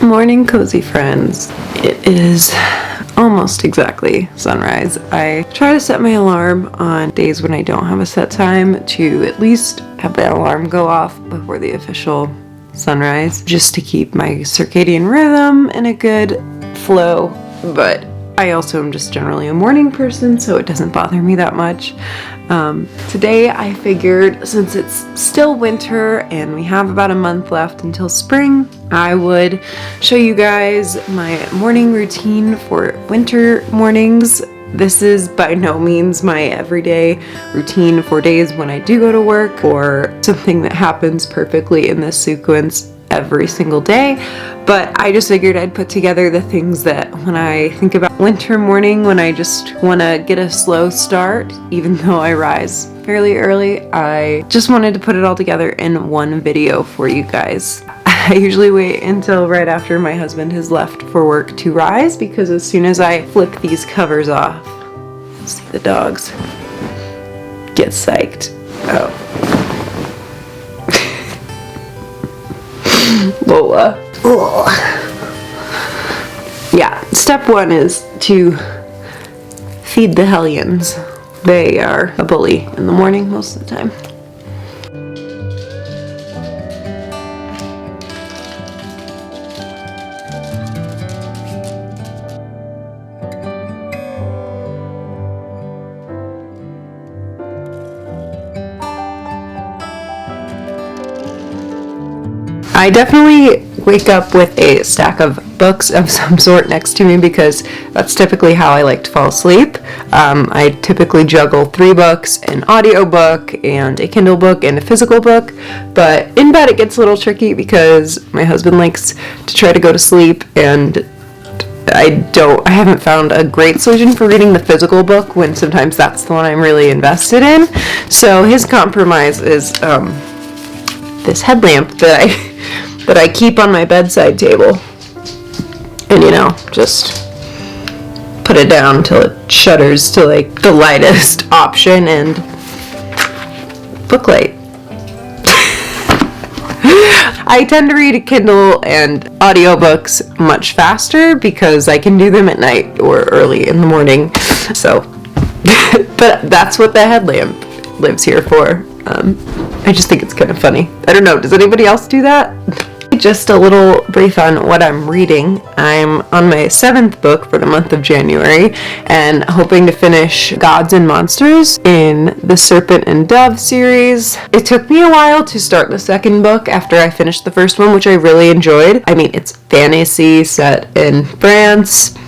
Morning, cozy friends. It is almost exactly sunrise. I try to set my alarm on days when I don't have a set time to at least have the alarm go off before the official sunrise, just to keep my circadian rhythm in a good flow. But I also am just generally a morning person, so it doesn't bother me that much. Today I figured, since it's still winter and we have about a month left until spring, I would show you guys my morning routine for winter mornings. This is by no means my everyday routine for days when I do go to work, or something that happens perfectly in this sequence every single day, but I just figured I'd put together the things that when I think about winter morning, when I just want to get a slow start, even though I rise fairly early, I just wanted to put it all together in one video for you guys. I usually wait until right after my husband has left for work to rise, because as soon as I flip these covers off, see the dogs get psyched. Oh. Lola. Ugh. Yeah, step one is to feed the hellions. They are a bully in the morning most of the time. I definitely wake up with a stack of books of some sort next to me, because that's typically how I like to fall asleep. I typically juggle 3 books, an audiobook and a Kindle book and a physical book, but in bed it gets a little tricky because my husband likes to try to go to sleep, and I haven't found a great solution for reading the physical book when sometimes that's the one I'm really invested in. So his compromise is this headlamp that I keep on my bedside table, and just put it down till it shudders to like the lightest option, and book light. I tend to read Kindle and audiobooks much faster because I can do them at night or early in the morning. So, but that's what the headlamp lives here for. I just think it's kind of funny. I don't know, does anybody else do that? Just a little brief on what I'm reading. I'm on my 7th book for the month of January, and hoping to finish Gods and Monsters in the Serpent and Dove series. It took me a while to start the 2nd book after I finished the first one, which I really enjoyed. I mean, it's fantasy set in France.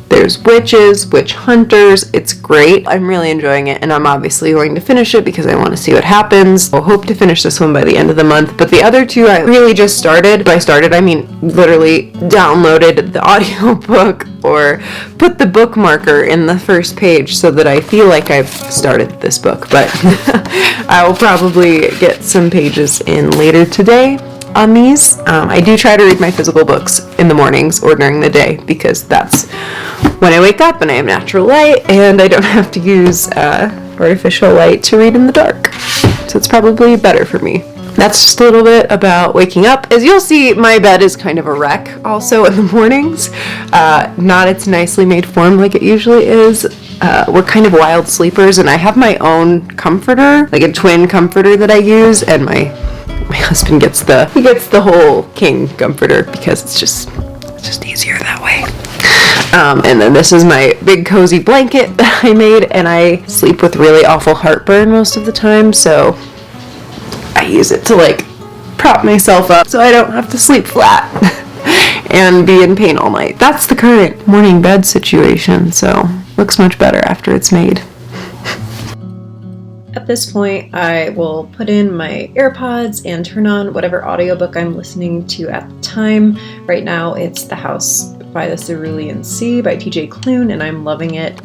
There's witches, witch hunters. It's great. I'm really enjoying it, and I'm obviously going to finish it because I want to see what happens. I'll hope to finish this one by the end of the month, but the other 2 I really just started. By started, I mean literally downloaded the audiobook or put the bookmarker in the first page so that I feel like I've started this book, but I will probably get some pages in later today on these. I do try to read my physical books in the mornings or during the day, because that's when I wake up and I have natural light and I don't have to use artificial light to read in the dark. So it's probably better for me. That's just a little bit about waking up. As you'll see, my bed is kind of a wreck also in the mornings. Not its nicely made form like it usually is. We're kind of wild sleepers, and I have my own comforter, like a twin comforter that I use, and my husband gets the whole king comforter because it's just easier that way. And then this is my big cozy blanket that I made, and I sleep with really awful heartburn most of the time, so I use it to like prop myself up so I don't have to sleep flat and be in pain all night. That's the current morning bed situation, so looks much better after it's made. At this point, I will put in my AirPods and turn on whatever audiobook I'm listening to at the time. Right now, it's The House by the Cerulean Sea by TJ Klune, and I'm loving it.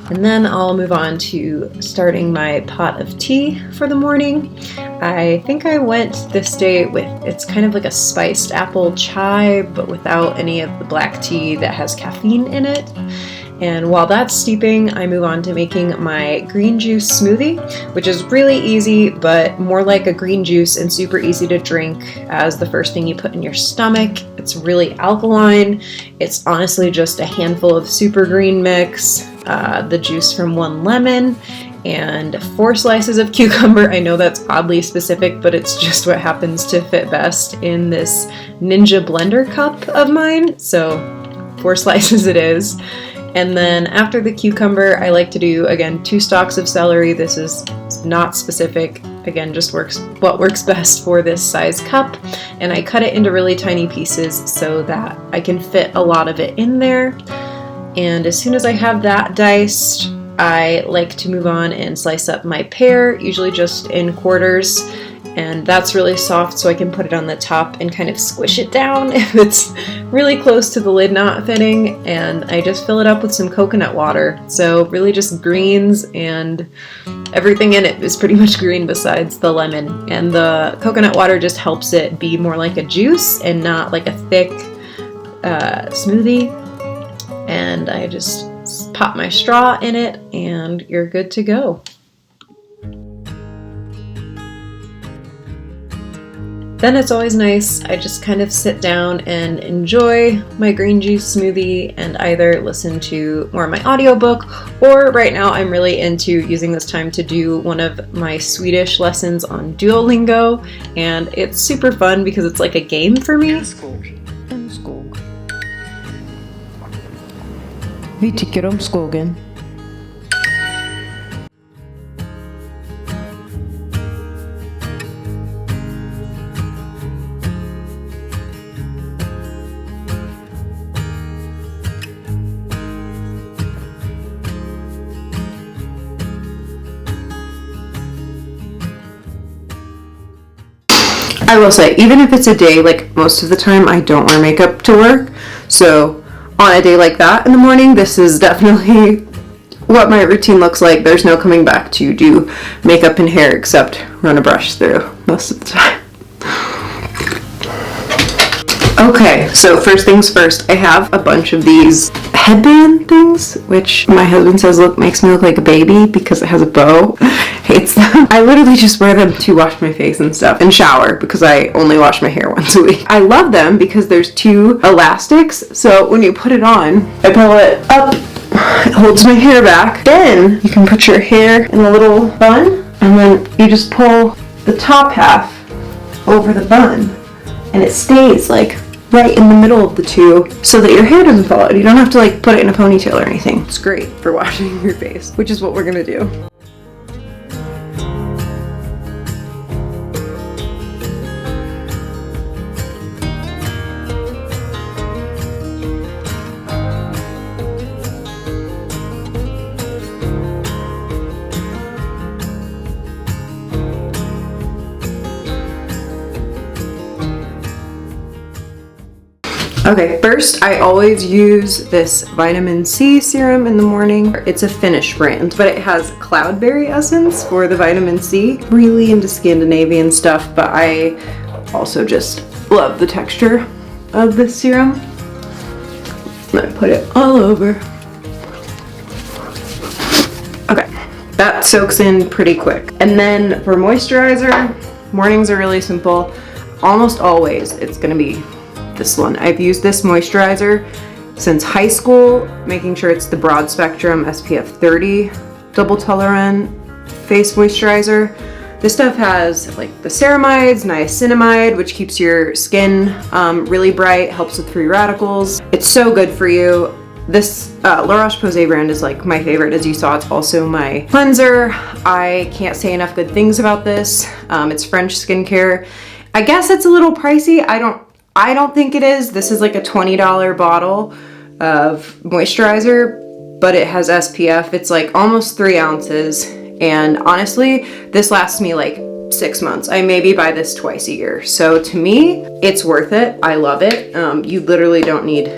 And then I'll move on to starting my pot of tea for the morning. I think I went this day with, it's kind of like a spiced apple chai, but without any of the black tea that has caffeine in it. And while that's steeping, I move on to making my green juice smoothie, which is really easy, but more like a green juice and super easy to drink as the first thing you put in your stomach. It's really alkaline. It's honestly just a handful of super green mix, the juice from 1 lemon, and 4 slices of cucumber. I know that's oddly specific, but it's just what happens to fit best in this Ninja blender cup of mine. So 4 slices it is. And then after the cucumber, I like to do, again, 2 stalks of celery. This is not specific. Again, just what works best for this size cup. And I cut it into really tiny pieces so that I can fit a lot of it in there. And as soon as I have that diced, I like to move on and slice up my pear, usually just in quarters. And that's really soft, so I can put it on the top and kind of squish it down if it's really close to the lid not fitting. And I just fill it up with some coconut water. So really just greens, and everything in it is pretty much green besides the lemon. And the coconut water just helps it be more like a juice and not like a thick smoothie. And I just pop my straw in it and you're good to go. Then it's always nice, I just kind of sit down and enjoy my green juice smoothie and either listen to more of my audiobook, or right now I'm really into using this time to do one of my Swedish lessons on Duolingo, and it's super fun because it's like a game for me. En skog. Vi tycker om skogen. I will say, even if it's a day, like most of the time I don't wear makeup to work, so on a day like that in the morning, this is definitely what my routine looks like. There's no coming back to do makeup and hair except run a brush through most of the time. Okay, so first things first, I have a bunch of these headband things, which my husband says makes me look like a baby because it has a bow. Hates them. I literally just wear them to wash my face and stuff and shower because I only wash my hair once a week. I love them because there's 2 elastics, so when you put it on, I pull it up, it holds my hair back. Then you can put your hair in a little bun, and then you just pull the top half over the bun, and it stays like right in the middle of the 2 so that your hair doesn't fall out. You don't have to like put it in a ponytail or anything. It's great for washing your face, which is what we're gonna do. Okay, first I always use this vitamin C serum in the morning. It's a Finnish brand, but it has cloudberry essence for the vitamin C. Really into Scandinavian stuff, but I also just love the texture of this serum. And I put it all over. Okay, that soaks in pretty quick. And then for moisturizer, mornings are really simple. Almost always it's gonna be this one. I've used this moisturizer since high school, making sure it's the broad spectrum SPF 30 double tolerant face moisturizer. This stuff has like the ceramides, niacinamide, which keeps your skin really bright, helps with free radicals. It's so good for you. This La Roche-Posay brand is like my favorite. As you saw, it's also my cleanser. I can't say enough good things about this. It's French skincare. I guess it's a little pricey. I don't think it is. This is like a $20 bottle of moisturizer, but it has SPF. It's like almost 3 ounces. And honestly, this lasts me like 6 months. I maybe buy this twice a year. So to me, it's worth it. I love it. You literally don't need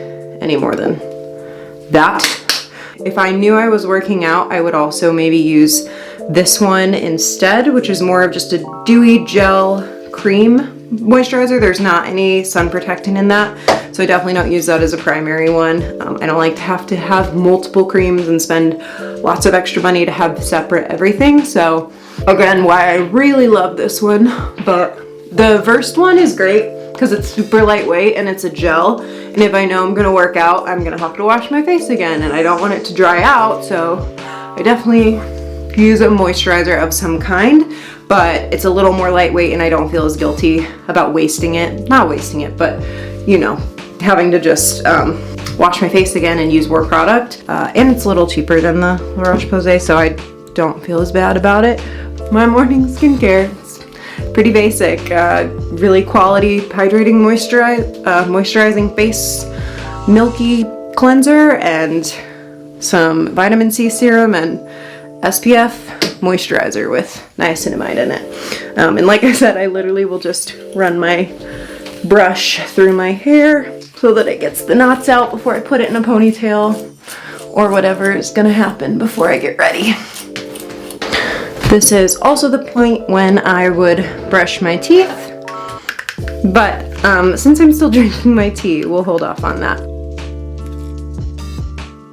any more than that. If I knew I was working out, I would also maybe use this one instead, which is more of just a dewy gel cream moisturizer. There's not any sun protectant in that, so I definitely don't use that as a primary one. I don't like to have multiple creams and spend lots of extra money to have separate everything. So again, why I really love this one. But the Versed one is great because it's super lightweight and it's a gel. And if I know I'm gonna work out, I'm gonna have to wash my face again and I don't want it to dry out. So I definitely use a moisturizer of some kind, but it's a little more lightweight and I don't feel as guilty about wasting it. Not wasting it, but you know, having to just wash my face again and use more product. And it's a little cheaper than the La Roche-Posay, so I don't feel as bad about it. My morning skincare, it's pretty basic. Really quality hydrating moisturizing face milky cleanser and some vitamin C serum and SPF moisturizer with niacinamide in it. And like I said, I literally will just run my brush through my hair so that it gets the knots out before I put it in a ponytail or whatever is gonna happen before I get ready. This is also the point when I would brush my teeth, but since I'm still drinking my tea, we'll hold off on that.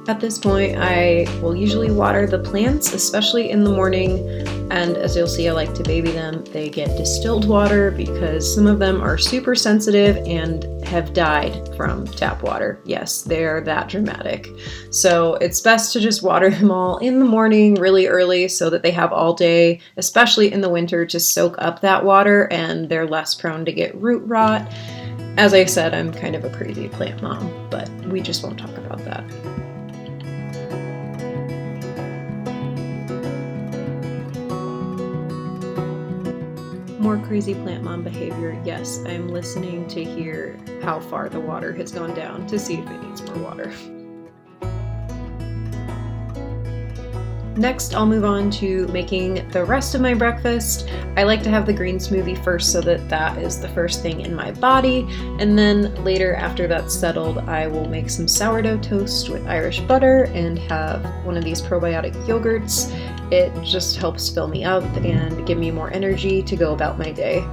At this point, I will usually water the plants, especially in the morning, and as you'll see, I like to baby them. They get distilled water because some of them are super sensitive and have died from tap water. Yes, they're that dramatic. So it's best to just water them all in the morning really early so that they have all day, especially in the winter, to soak up that water and they're less prone to get root rot. As I said, I'm kind of a crazy plant mom, but we just won't talk about that. More crazy plant mom behavior. Yes, I'm listening to hear how far the water has gone down to see if it needs more water. Next, I'll move on to making the rest of my breakfast. I like to have the green smoothie first so that that is the first thing in my body. And then later, after that's settled, I will make some sourdough toast with Irish butter and have one of these probiotic yogurts. It just helps fill me up and give me more energy to go about my day.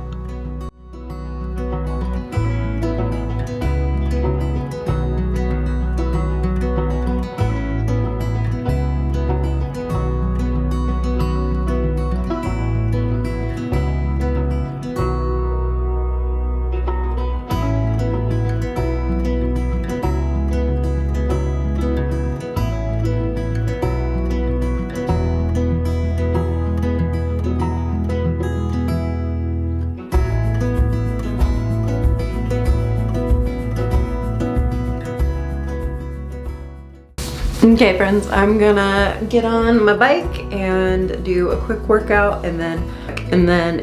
Okay friends, I'm gonna get on my bike and do a quick workout and then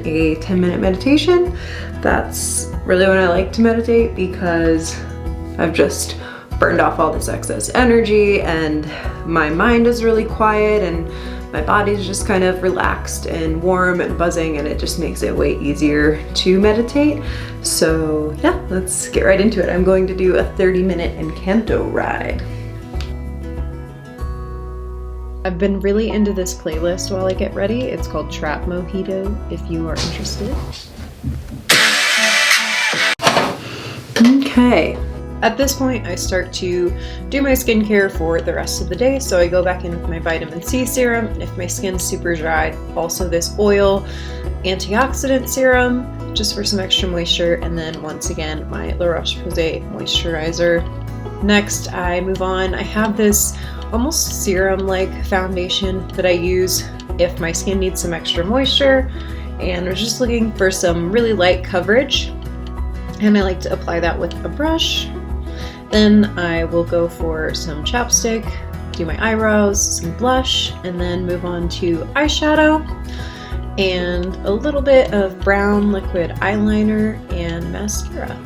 a 10-minute meditation. That's really when I like to meditate because I've just burned off all this excess energy and my mind is really quiet and my body's just kind of relaxed and warm and buzzing, and it just makes it way easier to meditate. So yeah, let's get right into it. I'm going to do a 30-minute Encanto ride. I've been really into this playlist while I get ready. It's called Trap Mojito, if you are interested. Okay. At this point, I start to do my skincare for the rest of the day. So I go back in with my vitamin C serum. And if my skin's super dry, also this oil antioxidant serum, just for some extra moisture. And then once again, my La Roche-Posay moisturizer. Next, I move on. I have this almost serum-like foundation that I use if my skin needs some extra moisture and I'm just looking for some really light coverage, and I like to apply that with a brush. Then I will go for some chapstick, do my eyebrows, some blush, and then move on to eyeshadow and a little bit of brown liquid eyeliner and mascara.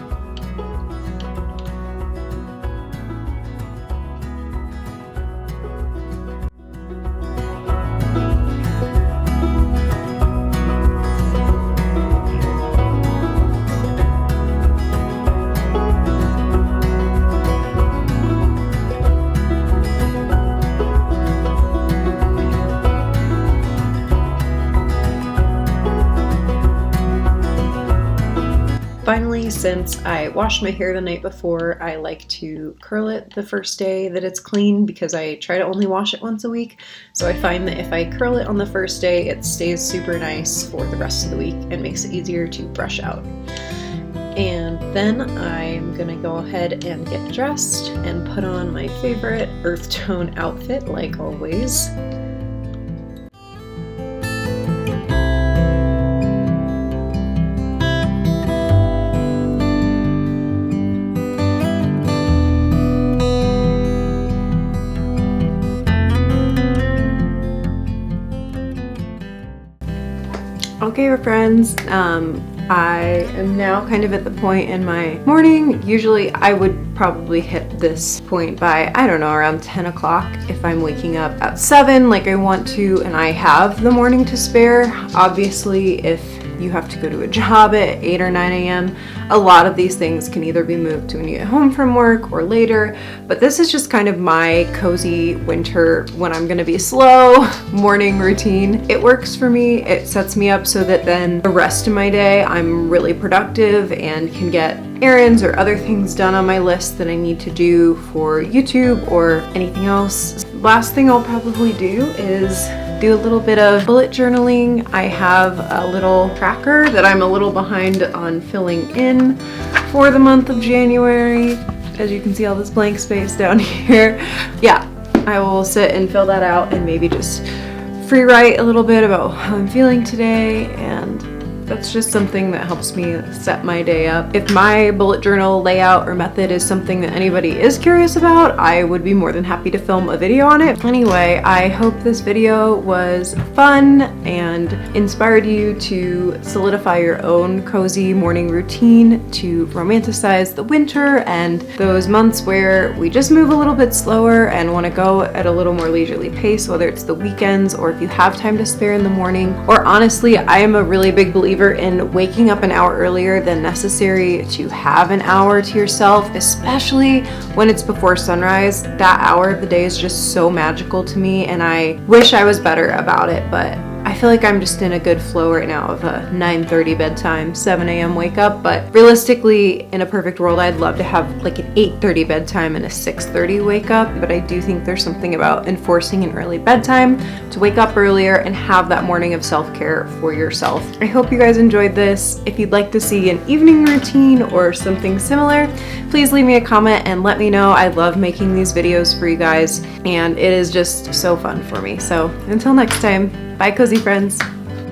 Finally, me, since I washed my hair the night before, I like to curl it the first day that it's clean because I try to only wash it once a week. So I find that if I curl it on the first day, it stays super nice for the rest of the week and makes it easier to brush out. And then I'm gonna go ahead and get dressed and put on my favorite earth tone outfit, like always. Okay, friends, I am now kind of at the point in my morning. Usually I would probably hit this point by, I don't know, around 10 o'clock if I'm waking up at 7 like I want to and I have the morning to spare. Obviously, if you have to go to a job at 8 or 9 a.m., a lot of these things can either be moved to when you get home from work or later, but this is just kind of my cozy winter, when I'm gonna be slow, morning routine. It works for me. It sets me up so that then the rest of my day I'm really productive and can get errands or other things done on my list that I need to do for YouTube or anything else. Last thing I'll probably do is do a little bit of bullet journaling. I have a little tracker that I'm a little behind on filling in for the month of January. As you can see, all this blank space down here. Yeah, I will sit and fill that out and maybe just free write a little bit about how I'm feeling today, and that's just something that helps me set my day up. If my bullet journal layout or method is something that anybody is curious about, I would be more than happy to film a video on it. Anyway, I hope this video was fun and inspired you to solidify your own cozy morning routine, to romanticize the winter and those months where we just move a little bit slower and want to go at a little more leisurely pace, whether it's the weekends or if you have time to spare in the morning. Or honestly, I am a really big believer in waking up an hour earlier than necessary to have an hour to yourself, especially when it's before sunrise. That hour of the day is just so magical to me, and I wish I was better about it, but I feel like I'm just in a good flow right now of a 9:30 bedtime, 7 a.m. wake up. But realistically, in a perfect world, I'd love to have like an 8:30 bedtime and a 6:30 wake up. But I do think there's something about enforcing an early bedtime to wake up earlier and have that morning of self-care for yourself. I hope you guys enjoyed this. If you'd like to see an evening routine or something similar, please leave me a comment and let me know. I love making these videos for you guys, and it is just so fun for me. So until next time, bye cozy friends.